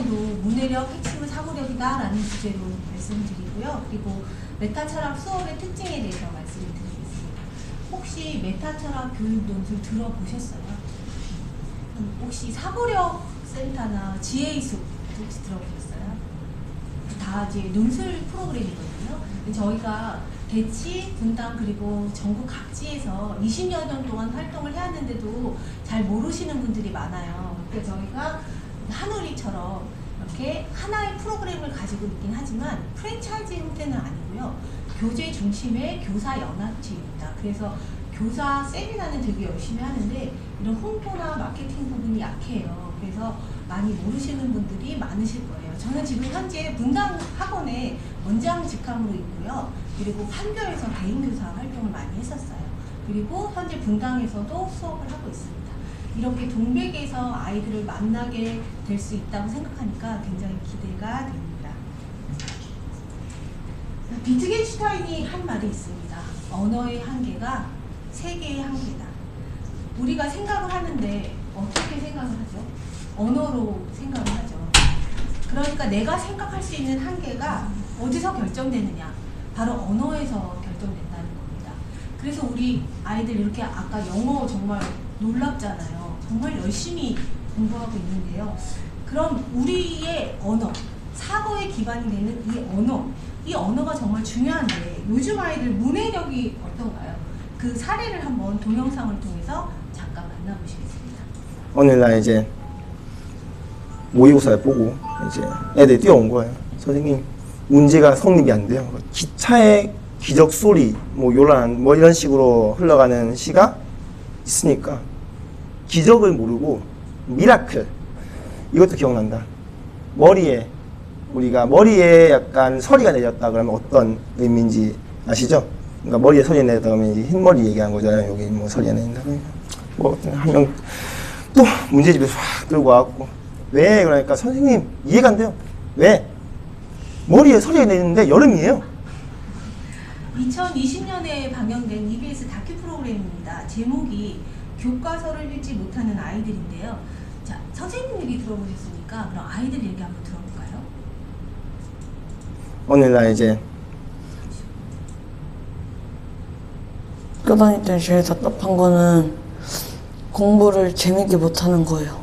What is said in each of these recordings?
시간에도 문해력 핵심은 사고력이다 라는 주제로 말씀드리고요. 그리고 메타 철학 수업의 특징에 대해서 말씀을 드리겠습니다. 혹시 메타 철학 교육 논술 들어보셨어요? 혹시 사고력 센터나 지혜의 숲 혹시 들어보셨어요? 다 이제 논술 프로그램이거든요. 저희가 대치, 분당 그리고 전국 각지에서 20여 년 동안 활동을 해왔는데도 잘 모르시는 분들이 많아요. 그래서 저희가 한우리처럼 이렇게 하나의 프로그램을 가지고 있긴 하지만 프랜차이즈 형태는 아니고요. 교재 중심의 교사 연합체입니다. 그래서 교사 세미나는 되게 열심히 하는데 이런 홍보나 마케팅 부분이 약해요. 그래서 많이 모르시는 분들이 많으실 거예요. 저는 지금 현재 분당 학원에 원장 직함으로 있고요. 그리고 판교에서 개인교사 활동을 많이 했었어요. 그리고 현재 분당에서도 수업을 하고 있습니다. 이렇게 동백에서 아이들을 만나게 될 수 있다고 생각하니까 굉장히 기대가 됩니다. 비트겐슈타인이 한 말이 있습니다. 언어의 한계가 세계의 한계다. 우리가 생각을 하는데 어떻게 생각을 하죠? 언어로 생각을 하죠. 그러니까 내가 생각할 수 있는 한계가 어디서 결정되느냐? 바로 언어에서 결정된다는 겁니다. 그래서 우리 아이들 이렇게 아까 영어 정말 놀랍잖아요. 정말 열심히 공부하고 있는데요. 그럼 우리의 언어, 사고에 기반이 되는 이 언어가 정말 중요한데 요즘 아이들 문해력이 어떤가요? 그 사례를 한번 동영상을 통해서 잠깐 만나보시겠습니다. 오늘날 이제 모의고사를 보고 이제 애들이 뛰어온 거예요. 선생님, 문제가 성립이 안 돼요. 기차의 기적 소리, 뭐 요란, 뭐 이런 식으로 흘러가는 시가 있으니까 기적을 모르고 미라클, 이것도 기억난다. 우리가 머리에 약간 서리가 내렸다 그러면 어떤 의미인지 아시죠? 그러니까 머리에 서리가 내렸다 그러면 이제 흰머리 얘기한 거잖아요. 여기 뭐 서리가 내린다. 뭐 한 명 또 문제집에 확 들고 와갖고 왜? 그러니까 선생님 이해가 안 돼요. 왜? 머리에 서리가 내리는데 여름이에요. 2020년에 방영된 EBS 다큐 프로그램입니다. 제목이 교과서를 읽지 못하는 아이들인데요. 자, 선생님 얘기 들어보셨으니까 그럼 아이들 얘기 한번 들어볼까요? 오늘날 이제 학교 다닐 때 제일 답답한 거는 공부를 재밌게 못하는 거예요.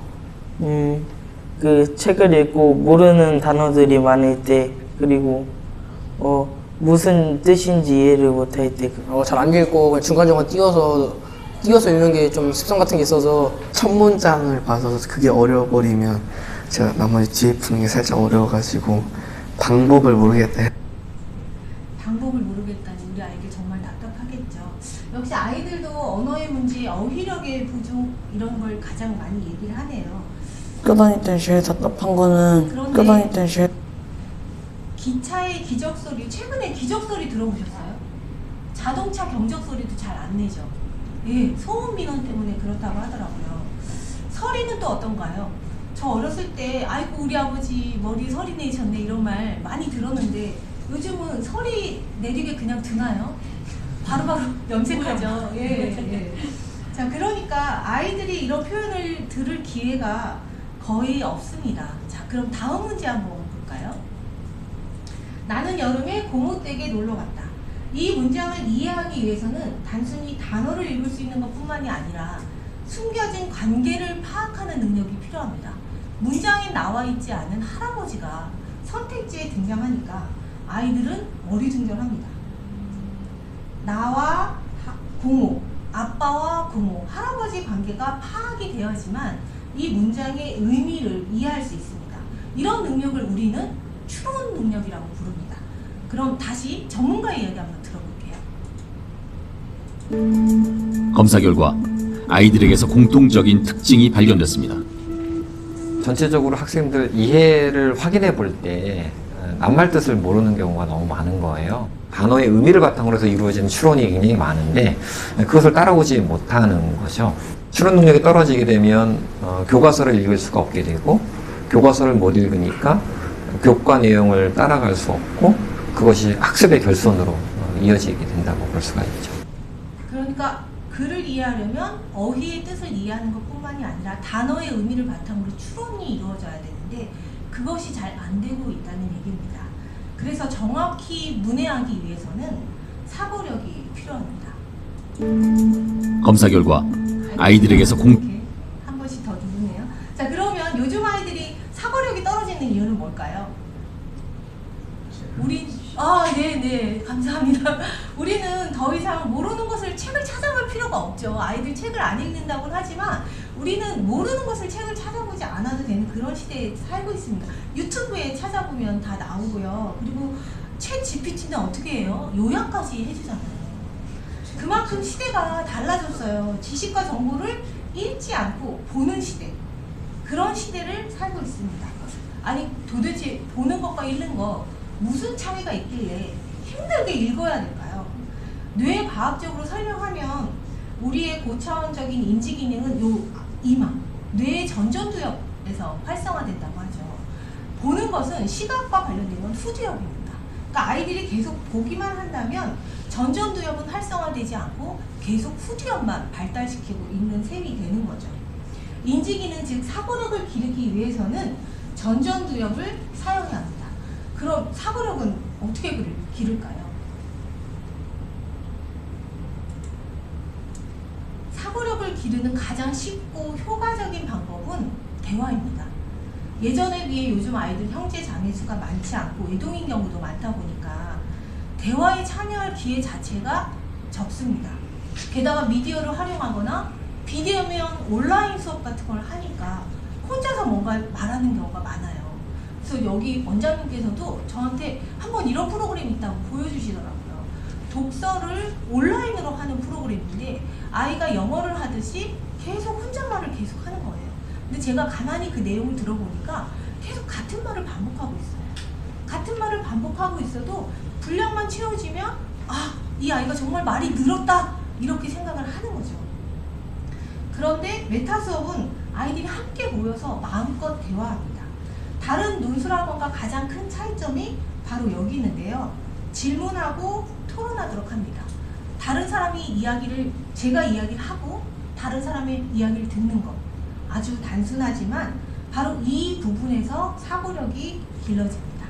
그 책을 읽고 모르는 단어들이 많을 때, 그리고 무슨 뜻인지 이해를 못할 때. 잘 안 읽고 중간중간 띄어서 읽는 게 좀 습성 같은 게 있어서 첫 문장을 봐서 그게 어려워버리면 제가 나머지 뒤에 푸는 게 살짝 어려워가지고 방법을 모르겠다. 방법을 모르겠다니 우리 아이들 정말 답답하겠죠. 역시 아이들도 언어의 문제, 어휘력의 부족 이런 걸 가장 많이 얘기를 하네요. 학교 다닐 때 제일 답답한 거는 학교 다닐 때 제일 기차의 기적 소리, 최근에 기적 소리 들어보셨어요? 자동차 경적 소리도 잘 안 내죠. 예, 소음 민원 때문에 그렇다고 하더라고요. 서리는 또 어떤가요? 저 어렸을 때 아이고 우리 아버지 머리에 서리 내셨네 이런 말 많이 들었는데 요즘은 서리 내리게 그냥 드나요? 바로바로 염색하죠. 예. 자, 그러니까 아이들이 이런 표현을 들을 기회가 거의 없습니다. 자, 그럼 다음 문제 한번 볼까요? 나는 여름에 고모댁에 놀러 갔다. 이 문장을 이해하기 위해서는 단순히 단어를 읽을 수 있는 것뿐만이 아니라 숨겨진 관계를 파악하는 능력이 필요합니다. 문장에 나와 있지 않은 할아버지가 선택지에 등장하니까 아이들은 어리둥절합니다. 나와 고모, 아빠와 고모, 할아버지 관계가 파악이 되어야지만 이 문장의 의미를 이해할 수 있습니다. 이런 능력을 우리는 추론 능력이라고 부릅니다. 그럼 다시 전문가의 이야기 한번 들어볼게요. 검사 결과 아이들에게서 공통적인 특징이 발견됐습니다. 전체적으로 학생들 이해를 확인해 볼 때 낱말 뜻을 모르는 경우가 너무 많은 거예요. 단어의 의미를 바탕으로 해서 이루어지는 추론이 굉장히 많은데 그것을 따라오지 못하는 거죠. 추론 능력이 떨어지게 되면 교과서를 읽을 수가 없게 되고 교과서를 못 읽으니까 교과 내용을 따라갈 수 없고 그것이 학습의 결손으로 이어지게 된다고 볼 수가 있죠. 그러니까 글을 이해하려면 어휘의 뜻을 이해하는 것뿐만이 아니라 단어의 의미를 바탕으로 추론이 이루어져야 되는데 그것이 잘 안 되고 있다는 얘기입니다. 그래서 정확히 문해하기 위해서는 사고력이 필요합니다. 검사 결과 아이들에게서 이렇게 한 번씩 더 누르네요. 자, 그러면 요즘 아이들이 사고력이 떨어지는 이유는 뭘까요? 네네, 감사합니다. 우리는 더 이상 모르는 것을 책을 찾아볼 필요가 없죠. 아이들 책을 안 읽는다고는 하지만 우리는 모르는 것을 책을 찾아보지 않아도 되는 그런 시대에 살고 있습니다. 유튜브에 찾아보면 다 나오고요. 그리고 챗 GPT는 어떻게 해요? 요약까지 해주잖아요. 그만큼 시대가 달라졌어요. 지식과 정보를 읽지 않고 보는 시대. 그런 시대를 살고 있습니다. 아니, 도대체 보는 것과 읽는 것 무슨 차이가 있길래 힘들게 읽어야 될까요? 뇌 과학적으로 설명하면 우리의 고차원적인 인지 기능은 요 이마, 뇌의 전전두엽에서 활성화된다고 하죠. 보는 것은 시각과 관련된 건 후두엽입니다. 그러니까 아이들이 계속 보기만 한다면 전전두엽은 활성화되지 않고 계속 후두엽만 발달시키고 있는 셈이 되는 거죠. 인지기능, 즉 사고력을 기르기 위해서는 전전두엽을 사용해야 합니다. 그럼 사고력은 어떻게 기를까요? 사고력을 기르는 가장 쉽고 효과적인 방법은 대화입니다. 예전에 비해 요즘 아이들 형제 자매 수가 많지 않고 외동인 경우도 많다 보니까 대화에 참여할 기회 자체가 적습니다. 게다가 미디어를 활용하거나 비대면 온라인 수업 같은 걸 하니까 혼자서 뭔가 말하는 경우가 많아요. 그래서 여기 원장님께서도 저한테 한번 이런 프로그램이 있다고 보여주시더라고요. 독서를 온라인으로 하는 프로그램인데 아이가 영어를 하듯이 계속 혼잣말을 계속 하는 거예요. 근데 제가 가만히 그 내용을 들어보니까 계속 같은 말을 반복하고 있어요. 같은 말을 반복하고 있어도 분량만 채워지면 이 아이가 정말 말이 늘었다 이렇게 생각을 하는 거죠. 그런데 메타 수업은 아이들이 함께 모여서 마음껏 대화합니다. 다른 논술학원과 가장 큰 차이점이 바로 여기 있는데요. 질문하고 토론하도록 합니다. 다른 사람이 제가 이야기를 하고 다른 사람의 이야기를 듣는 것. 아주 단순하지만 바로 이 부분에서 사고력이 길러집니다.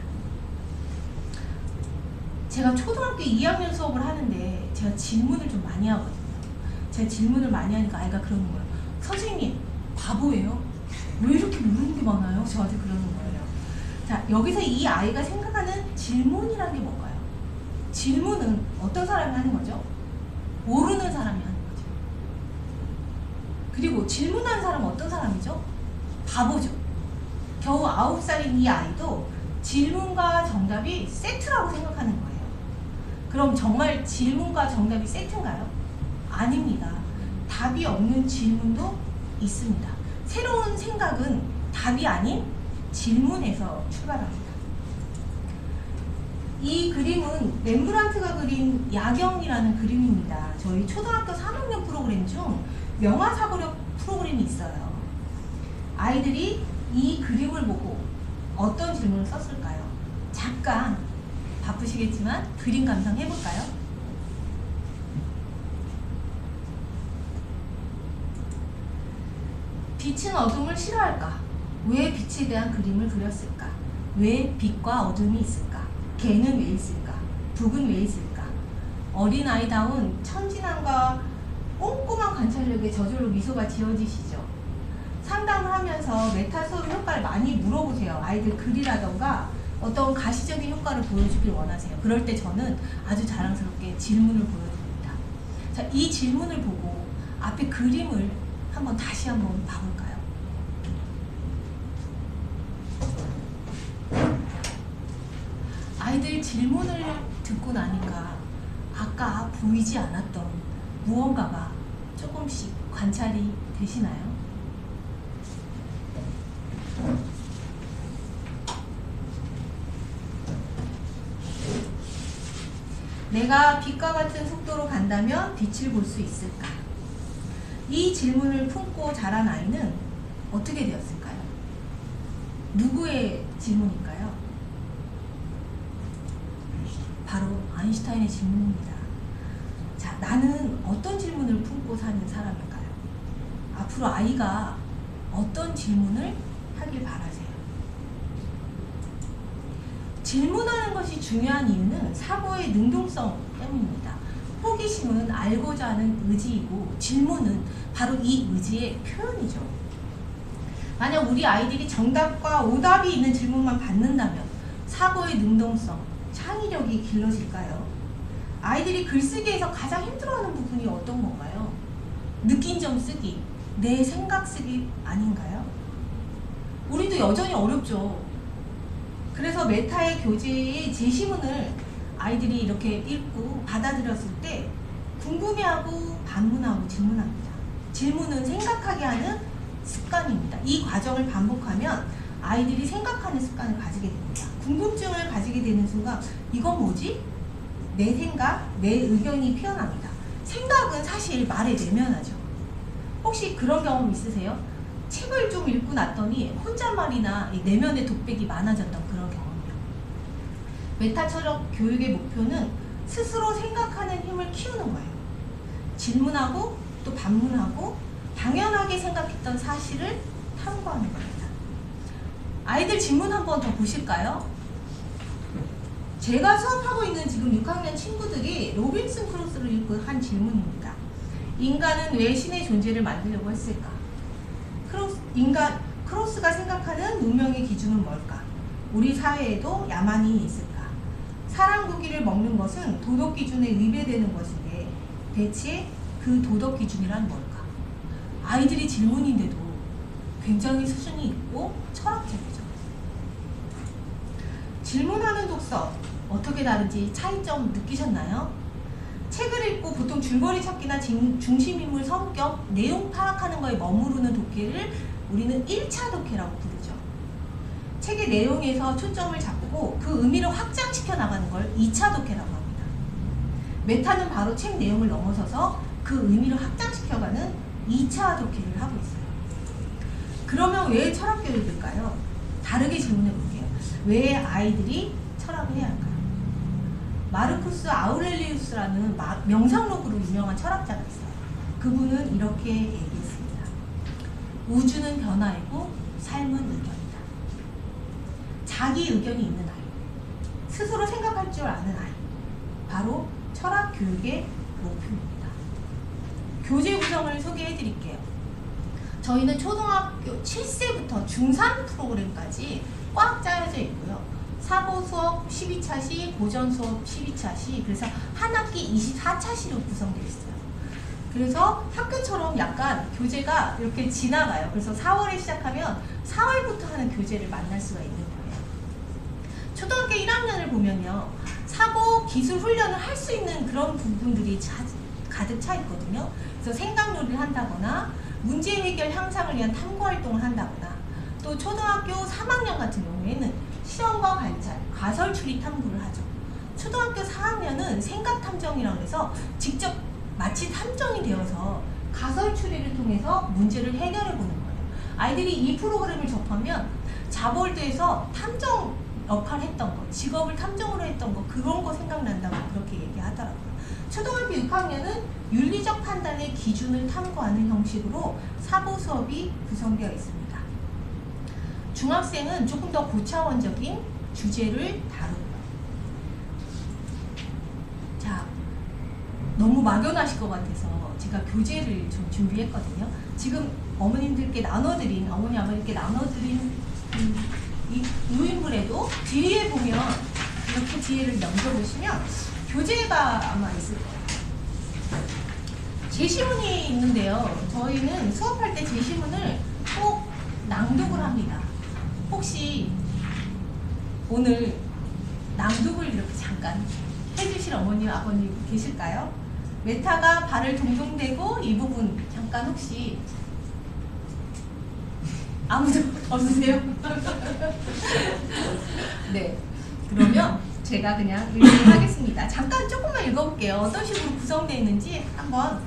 제가 초등학교 2학년 수업을 하는데 제가 질문을 좀 많이 하거든요. 제가 질문을 많이 하니까 아이가 그러는 거예요. 선생님, 바보예요? 왜 이렇게 모르는 게 많아요? 저한테 그러는 거예요. 자, 여기서 이 아이가 생각하는 질문이라는 게 뭔가요? 질문은 어떤 사람이 하는 거죠? 모르는 사람이 하는 거죠. 그리고 질문하는 사람은 어떤 사람이죠? 바보죠. 겨우 9살인 이 아이도 질문과 정답이 세트라고 생각하는 거예요. 그럼 정말 질문과 정답이 세트인가요? 아닙니다. 답이 없는 질문도 있습니다. 새로운 생각은 답이 아닌 질문에서 출발합니다. 이 그림은 렘브란트가 그린 야경이라는 그림입니다. 저희 초등학교 3학년 프로그램 중 명화사고력 프로그램이 있어요. 아이들이 이 그림을 보고 어떤 질문을 썼을까요? 잠깐 바쁘시겠지만 그림 감상 해볼까요? 빛은 어둠을 싫어할까? 왜 빛에 대한 그림을 그렸을까? 왜 빛과 어둠이 있을까? 개는 왜 있을까? 북은 왜 있을까? 어린아이다운 천진함과 꼼꼼한 관찰력에 저절로 미소가 지어지시죠. 상담을 하면서 메타 수업 효과를 많이 물어보세요. 아이들 글이라던가 어떤 가시적인 효과를 보여주길 원하세요. 그럴 때 저는 아주 자랑스럽게 질문을 보여드립니다. 자, 이 질문을 보고 앞에 그림을 다시 한번 봐볼까요? 아이들 질문을 듣고 나니까 아까 보이지 않았던 무언가가 조금씩 관찰이 되시나요? 내가 빛과 같은 속도로 간다면 빛을 볼 수 있을까? 이 질문을 품고 자란 아이는 어떻게 되었을까요? 누구의 질문일까요? 바로 아인슈타인의 질문입니다. 자, 나는 어떤 질문을 품고 사는 사람일까요? 앞으로 아이가 어떤 질문을 하길 바라세요? 질문하는 것이 중요한 이유는 사고의 능동성 때문입니다. 호기심은 알고자 하는 의지이고 질문은 바로 이 의지의 표현이죠. 만약 우리 아이들이 정답과 오답이 있는 질문만 받는다면 사고의 능동성, 창의력이 길러질까요? 아이들이 글쓰기에서 가장 힘들어하는 부분이 어떤 건가요? 느낀 점 쓰기, 내 생각 쓰기 아닌가요? 우리도 여전히 어렵죠. 그래서 메타의 교재의 제시문을 아이들이 이렇게 읽고 받아들였을 때 궁금해하고 반문하고 질문합니다. 질문은 생각하게 하는 습관입니다. 이 과정을 반복하면 아이들이 생각하는 습관을 가지게 됩니다. 궁금증을 가지게 되는 순간 이건 뭐지? 내 생각, 내 의견이 피어납니다. 생각은 사실 말에 내면하죠. 혹시 그런 경험 있으세요? 책을 좀 읽고 났더니 혼잣말이나 내면의 독백이 많아졌던 그런 경험이요. 메타처럼 교육의 목표는 스스로 생각하는 힘을 키우는 거예요. 질문하고 또 반문하고 당연하게 생각했던 사실을 탐구하는 겁니다. 아이들 질문 한 번 더 보실까요? 제가 수업하고 있는 지금 6학년 친구들이 로빈슨 크루소를 읽고 한 질문입니다. 인간은 왜 신의 존재를 만들려고 했을까? 크로스가 생각하는 운명의 기준은 뭘까? 우리 사회에도 야만인이 있을까? 사람 고기를 먹는 것은 도덕 기준에 위배되는 것인데 대체 그 도덕 기준이란 뭘까? 아이들이 질문인데도 굉장히 수준이 있고 철학적이죠. 질문하는 독서 어떻게 다른지 차이점 느끼셨나요? 책을 읽고 보통 줄거리 찾기나 중심인물 성격, 내용 파악하는 거에 머무르는 독해를 우리는 1차 독해라고 부르죠. 책의 내용에서 초점을 잡고 그 의미를 확장시켜 나가는 걸 2차 독해라고 합니다. 메타는 바로 책 내용을 넘어서서 그 의미를 확장시켜가는 2차 독해를 하고 있어요. 그러면 왜 철학 교육일까요? 다르게 질문해 볼게요. 왜 아이들이 철학을 해야 할까요? 마르쿠스 아우렐리우스라는 명상록으로 유명한 철학자가 있어요. 그분은 이렇게 얘기했습니다. 우주는 변화이고 삶은 의견이다. 자기 의견이 있는 아이, 스스로 생각할 줄 아는 아이, 바로 철학 교육의 목표입니다. 교재 구성을 소개해 드릴게요. 저희는 초등학교 7세부터 중3 프로그램까지 꽉 짜여져 있고요. 사고 수업 12차시, 고전 수업 12차시, 그래서 한 학기 24차시로 구성되어 있어요. 그래서 학교처럼 약간 교재가 이렇게 지나가요. 그래서 4월에 시작하면 4월부터 하는 교재를 만날 수가 있는 거예요. 초등학교 1학년을 보면요. 사고 기술 훈련을 할 수 있는 그런 부분들이 가득 차 있거든요. 그래서 생각놀이를 한다거나 문제 해결 향상을 위한 탐구 활동을 한다거나 또 초등학교 3학년 같은 경우에는 시험과 관찰, 가설 추리 탐구를 하죠. 초등학교 4학년은 생각 탐정이라고 해서 직접 마치 탐정이 되어서 가설 추리를 통해서 문제를 해결해 보는 거예요. 아이들이 이 프로그램을 접하면 자볼드에서 탐정 역할을 했던 거, 직업을 탐정으로 했던 거, 그런 거 생각난다고 그렇게 얘기하더라고요. 초등학교 6학년은 윤리적 판단의 기준을 탐구하는 형식으로 사고 수업이 구성되어 있습니다. 중학생은 조금 더 고차원적인 주제를 다루고요. 자, 너무 막연하실 것 같아서 제가 교재를 좀 준비했거든요. 지금 어머님들께 나눠드린, 어머니 아버님께 나눠드린 이 유인물에도 뒤에 보면 이렇게 뒤에를 넘겨보시면 교재가 아마 있을 거예요. 제시문이 있는데요. 저희는 수업할 때 제시문을 꼭 낭독을 합니다. 혹시 오늘 낭독을 이렇게 잠깐 해주실 어머님, 아버님 계실까요? 메타가 발을 동동 대고 이 부분 잠깐 혹시 아무도 없으세요? 네, 그러면 제가 그냥 읽어하겠습니다. 잠깐 조금만 읽어볼게요. 어떤 식으로 구성되어 있는지 한번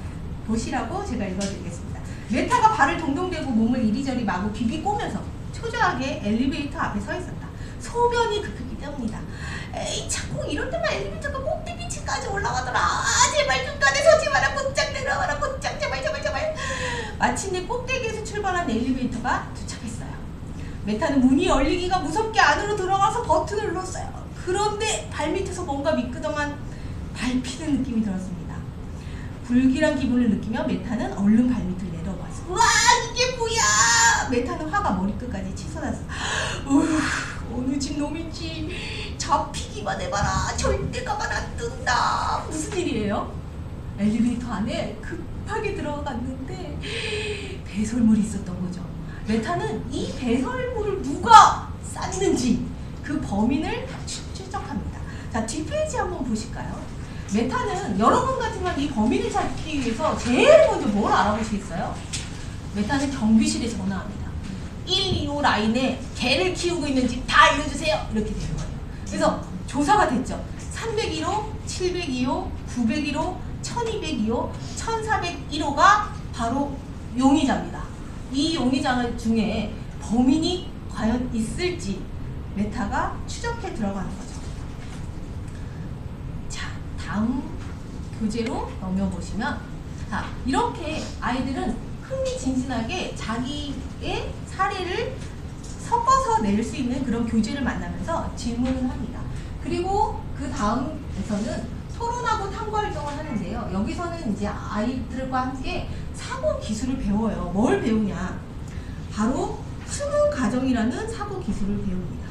보시라고 제가 읽어드리겠습니다. 메타가 발을 동동 대고 몸을 이리저리 마구 비비 꼬면서 초조하게 엘리베이터 앞에 서 있었다. 소변이 급했기 때문이다. 에이, 자꾸 이럴 때만 엘리베이터가 꼭대기 층까지 올라가더라. 제발 중간에 서지 마라. 곧장 내려와라. 곧장 제발. 마침내 꼭대기에서 출발한 엘리베이터가 도착했어요. 메타는 문이 열리기가 무섭게 안으로 들어가서 버튼을 눌렀어요. 그런데 발밑에서 뭔가 미끄덩한 밟히는 느낌이 들었습니다. 불길한 기분을 느끼며 메타는 얼른 발밑을 내려봤어. 와, 이게 뭐야! 메타는 화가 머리끝까지 치솟았어. 어느 집 놈인지 잡히기만 해봐라. 절대 가만 안 둔다. 무슨 일이에요? 엘리베이터 안에 급하게 들어갔는데 배설물이 있었던 거죠. 메타는 이 배설물을 누가 쌌는지 그 범인을 추적합니다. 자, 뒷페이지 한번 보실까요? 메타는 여러분 같으면 이 범인을 찾기 위해서 제일 먼저 뭘 알아보시겠어요? 메타는 경비실에 전화합니다. 125 라인에 개를 키우고 있는 집 다 알려주세요. 이렇게 되는 거예요. 그래서 조사가 됐죠. 301호, 702호, 901호, 1202호, 1401호가 바로 용의자입니다. 이 용의자 중에 범인이 과연 있을지 메타가 추적해 들어가는 거죠. 자, 다음 교재로 넘겨보시면, 자, 이렇게 아이들은 흥미진진하게 자기의 사례를 섞어서 낼 수 있는 그런 교재를 만나면서 질문을 합니다. 그리고 그 다음에서는 토론하고 탐구 활동을 하는데요. 여기서는 이제 아이들과 함께 사고 기술을 배워요. 뭘 배우냐? 바로 승은 가정이라는 사고 기술을 배웁니다.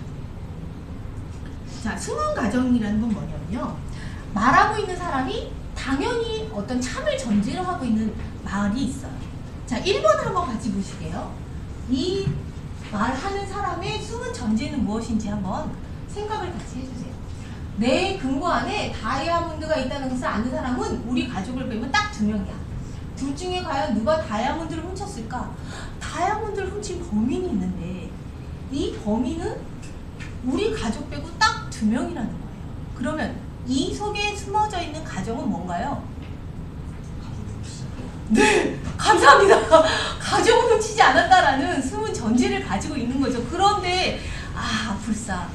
자, 승은 가정이라는 건 뭐냐면요. 말하고 있는 사람이 당연히 어떤 참을 전제로 하고 있는 말이 있어요. 자, 1번 한번 같이 보실게요. 이 말하는 사람의 숨은 전제는 무엇인지 한번 생각을 같이 해주세요. 내 금고 안에 다이아몬드가 있다는 것을 아는 사람은 우리 가족을 빼면 딱 2명이야. 둘 중에 과연 누가 다이아몬드를 훔쳤을까? 다이아몬드를 훔친 범인이 있는데 이 범인은 우리 가족 빼고 딱 2명이라는 거예요. 그러면 이 속에 숨어져 있는 가정은 뭔가요? 네! 감사합니다. 가족은 훔치지 않았다라는 숨은 전제를 가지고 있는 거죠. 그런데 불사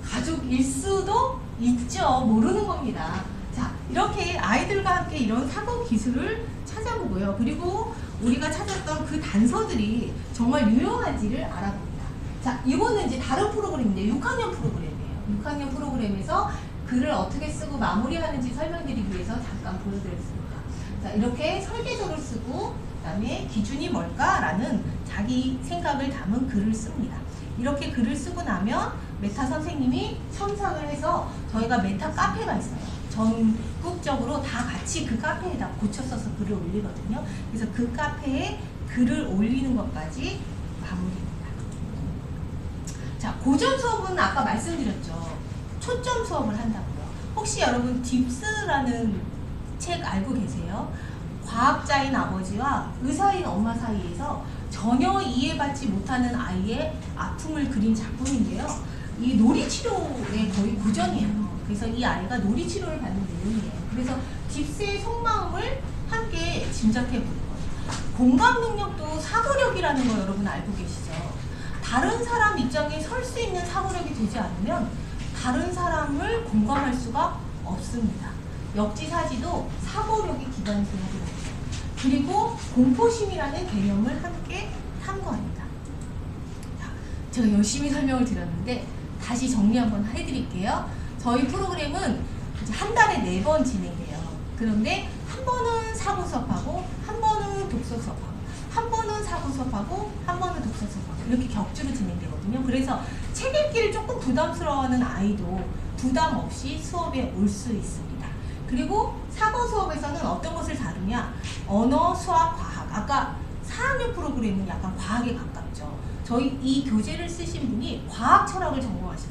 가족일 수도 있죠. 모르는 겁니다. 자, 이렇게 아이들과 함께 이런 사고 기술을 찾아보고요. 그리고 우리가 찾았던 그 단서들이 정말 유용한지를 알아봅니다. 자, 이거는 이제 다른 프로그램인데 6학년 프로그램이에요. 6학년 프로그램에서 글을 어떻게 쓰고 마무리하는지 설명드리기 위해서 잠깐 보여드렸습니다. 자, 이렇게 설계도를 쓰고 그다음에 기준이 뭘까라는 자기 생각을 담은 글을 씁니다. 이렇게 글을 쓰고 나면 메타 선생님이 첨삭을 해서 저희가 메타 카페가 있어요. 전국적으로 다 같이 그 카페에다 고쳐 써서 글을 올리거든요. 그래서 그 카페에 글을 올리는 것까지 마무리입니다. 자, 고전 수업은 아까 말씀드렸죠. 초점 수업을 한다고요. 혹시 여러분 딥스라는 책 알고 계세요? 과학자인 아버지와 의사인 엄마 사이에서 전혀 이해받지 못하는 아이의 아픔을 그린 작품인데요. 이 놀이치료의 거의 고전이에요. 그래서 이 아이가 놀이치료를 받는 내용이에요. 그래서 딥스의 속마음을 함께 짐작해 보는 거예요. 공감 능력도 사고력이라는 거 여러분 알고 계시죠? 다른 사람 입장에 설 수 있는 사고력이 되지 않으면 다른 사람을 공감할 수가 없습니다. 역지사지도 사고력이 기반이 되는 거죠. 그리고 공포심이라는 개념을 함께 탐구합니다. 자, 제가 열심히 설명을 드렸는데 다시 정리 한번 해드릴게요. 저희 프로그램은 이제 한 달에 4번 진행해요. 그런데 한 번은 사고 수업하고 한 번은 독서 수업하고 한 번은 사고 수업하고 한 번은 독서 수업하고 이렇게 격주로 진행되거든요. 그래서 책 읽기를 조금 부담스러워하는 아이도 부담 없이 수업에 올 수 있습니다. 그리고 사고 수업에서는 어떤 것을 다루냐? 언어, 수학, 과학. 아까 4학년 프로그램은 약간 과학에 가깝죠. 저희 이 교재를 쓰신 분이 과학 철학을 전공하셨어요.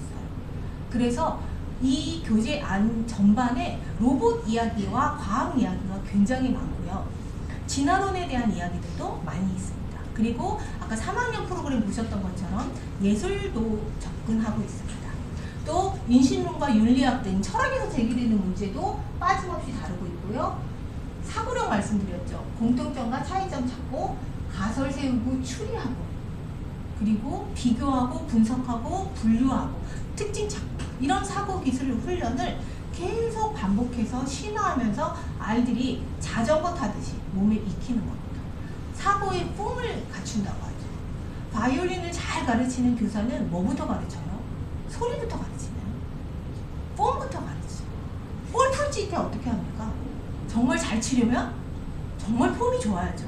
그래서 이 교재 안 전반에 로봇 이야기와 과학 이야기가 굉장히 많고요. 진화론에 대한 이야기들도 많이 있습니다. 그리고 아까 3학년 프로그램 보셨던 것처럼 예술도 접근하고 있습니다. 또 인신론과 윤리학 등 철학에서 제기되는 문제도 빠짐없이 다루고 있고요. 사고력 말씀드렸죠. 공통점과 차이점 찾고 가설 세우고 추리하고 그리고 비교하고 분석하고 분류하고 특징 찾고 이런 사고 기술 훈련을 계속 반복해서 신화하면서 아이들이 자전거 타듯이 몸에 익히는 겁니다. 사고의 폼을 갖춘다고 하죠. 바이올린을 잘 가르치는 교사는 뭐부터 가르쳐요? 소리부터 가르치나요? 번째 때 어떻게 합니까? 정말 잘 치려면 정말 폼이 좋아야죠.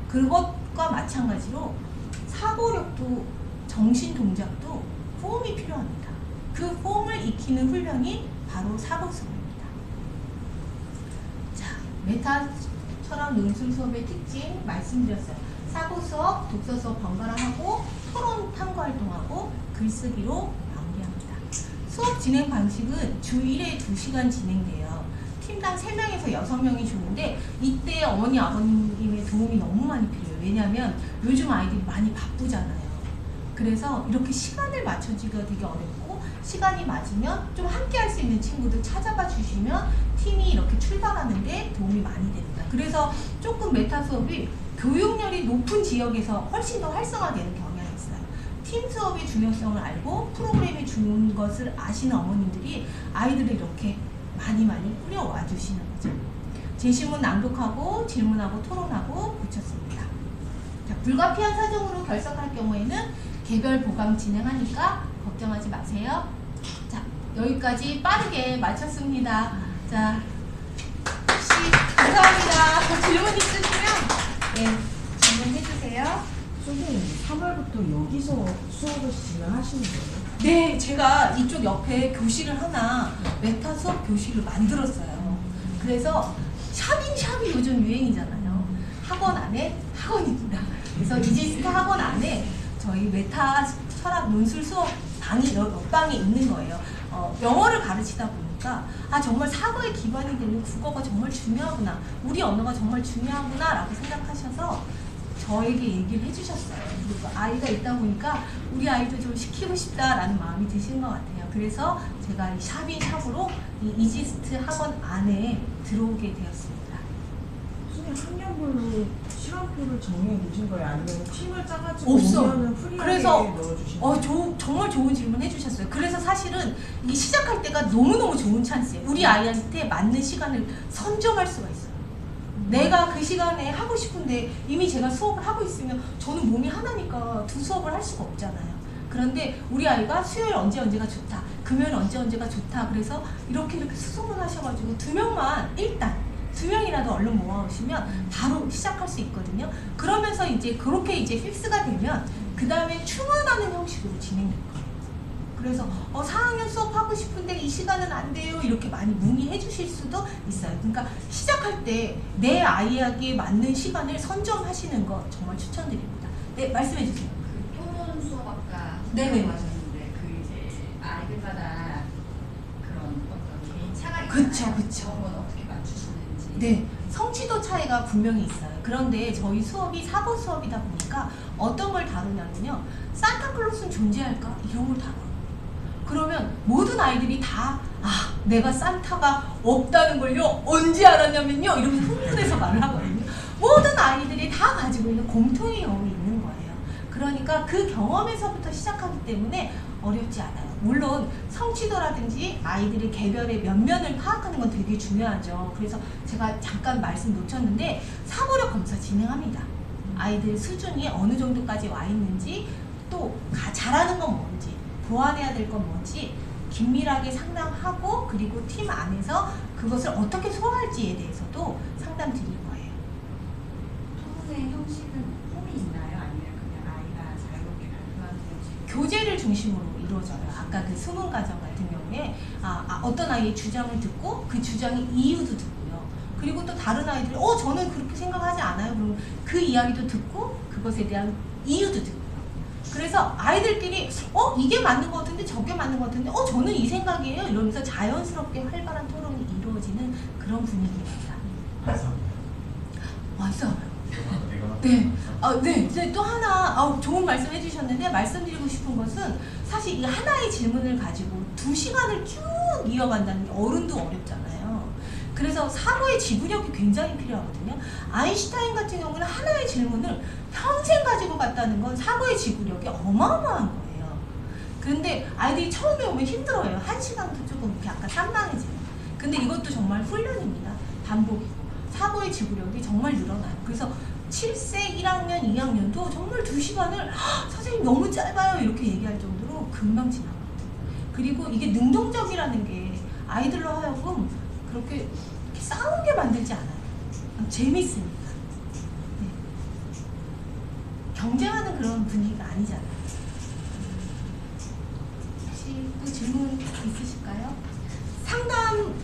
그것과 마찬가지로 사고력도 정신 동작도 폼이 필요합니다. 그 폼을 익히는 훈련이 바로 사고 수업입니다. 자, 메타 철학 논술 수업의 특징 말씀드렸어요. 사고 수업, 독서 수업 번갈아 하고 토론 탐구 활동하고 글쓰기로 마무리합니다. 수업 진행 방식은 주 1회 2시간 진행돼요. 팀당 3명에서 6명이 주는데 이때 어머니 아버님의 도움이 너무 많이 필요해요. 왜냐하면 요즘 아이들이 많이 바쁘잖아요. 그래서 이렇게 시간을 맞춰주기가 되게 어렵고 시간이 맞으면 좀 함께 할 수 있는 친구들 찾아봐 주시면 팀이 이렇게 출발하는데 도움이 많이 됩니다. 그래서 조금 메타 수업이 교육열이 높은 지역에서 훨씬 더 활성화되는 경향이 있어요. 팀 수업의 중요성을 알고 프로그램이 중요한 것을 아시는 어머님들이 아이들을 이렇게 많이 꾸려와 주시는 거죠. 제시문 낭독하고 질문하고 토론하고 붙였습니다. 자, 불가피한 사정으로 결석할 경우에는 개별 보강 진행하니까 걱정하지 마세요. 자, 여기까지 빠르게 마쳤습니다. 자, 혹시 감사합니다. 질문 있으시면 네, 질문해 주세요. 선생님, 3월부터 여기서 수업을 진행하시는 거예요? 네, 제가 이쪽 옆에 교실을 하나 메타 수업 교실을 만들었어요. 그래서 샵이 요즘 유행이잖아요. 학원 안에 학원입니다. 그래서 이지스트 학원 안에 저희 메타 철학 논술 수업 방이 옆방에 있는 거예요. 영어를 가르치다 보니까 정말 사고에 기반이 되는 국어가 정말 중요하구나, 우리 언어가 정말 중요하구나 라고 생각하셔서 저에게 얘기를 해주셨어요. 그리고 아이가 있다 보니까 우리 아이도 좀 시키고 싶다라는 마음이 드신 것 같아요. 그래서 제가 이 샵인 샵으로 이 이지스트 학원 안에 들어오게 되었습니다. 선생님, 학년별로 시간표를 정해 놓으신 거예요? 아니면 팀을 짜가지고 없어. 오면은 프리하게 그래서 넣어주신 거예요? 정말 좋은 질문 해주셨어요. 그래서 사실은 이 시작할 때가 너무너무 좋은 찬스예요. 우리 아이한테 맞는 시간을 선정할 수가 있어요. 내가 그 시간에 하고 싶은데 이미 제가 수업을 하고 있으면 저는 몸이 하나니까 두 수업을 할 수가 없잖아요. 그런데 우리 아이가 수요일 언제가 좋다, 금요일 언제가 좋다, 그래서 이렇게 수소문 하셔가지고 2명만 일단 2명이라도 얼른 모아오시면 바로 시작할 수 있거든요. 그러면서 이제 그렇게 이제 픽스가 되면 그 다음에 충원하는 형식으로 진행될 거예요. 그래서 4학년 수업하고 싶은데 이 시간은 안 돼요, 이렇게 많이 문의해 주실 수도 있어요. 그러니까 시작할 때 내 아이에게 맞는 시간을 선정하시는 거 정말 추천드립니다. 네, 말씀해 주세요. 그 토론 수업 아까 네네. 하셨는데 그 이제 아이들마다 그런 어떤 개인 차가 있잖아요. 그쵸. 그런 건 어떻게 맞추시는지. 네, 성취도 차이가 분명히 있어요. 그런데 저희 수업이 사고 수업이다 보니까 어떤 걸 다루냐면요, 산타클로스는 존재할까? 이런 걸 다뤄요. 그러면 모든 아이들이 다 내가 산타가 없다는 걸요 언제 알았냐면요 이러면서 흥분해서 말을 하거든요. 모든 아이들이 다 가지고 있는 공통의 경험이 있는 거예요. 그러니까 그 경험에서부터 시작하기 때문에 어렵지 않아요. 물론 성취도라든지 아이들의 개별의 면면을 파악하는 건 되게 중요하죠. 그래서 제가 잠깐 말씀 놓쳤는데 사고력 검사 진행합니다. 아이들 수준이 어느 정도까지 와 있는지, 또 잘하는 건 뭔지, 보완해야 될 건 뭔지 긴밀하게 상담하고, 그리고 팀 안에서 그것을 어떻게 소화할지에 대해서도 상담 드릴 거예요. 토론의 형식은 폼이 있나요? 아니면 그냥 아이가 자유롭게 발표하는 형식? 교재를 중심으로 이루어져요. 아까 그 수문 과정 같은 경우에 어떤 아이의 주장을 듣고 그 주장의 이유도 듣고요. 그리고 또 다른 아이들이 저는 그렇게 생각하지 않아요. 그럼 그 이야기도 듣고 그것에 대한 이유도 듣고. 그래서 아이들끼리 이게 맞는 것 같은데 저게 맞는 것 같은데 저는 이 생각이에요, 이러면서 자연스럽게 활발한 토론이 이루어지는 그런 분위기입니다. 맞아요. 네. 네. 또 하나 좋은 말씀 해주셨는데, 말씀드리고 싶은 것은 사실 이 하나의 질문을 가지고 2시간을 쭉 이어간다는 게 어른도 어렵잖아요. 그래서 사고의 지구력이 굉장히 필요하거든요. 아인슈타인 같은 경우는 하나의 질문을 평생 가지고 갔다는 건 사고의 지구력이 어마어마한 거예요. 그런데 아이들이 처음에 오면 힘들어요. 1시간도 조금 이렇게 약간 산만해져요. 근데 이것도 정말 훈련입니다. 반복이고. 사고의 지구력이 정말 늘어나요. 그래서 7세 1학년, 2학년도 정말 2시간을 선생님 너무 짧아요 이렇게 얘기할 정도로 금방 지나거든요. 그리고 이게 능동적이라는 게 아이들로 하여금 그렇게 이렇게 싸우게 만들지 않아요. 재밌으니까. 네. 경쟁하는 그런 분위기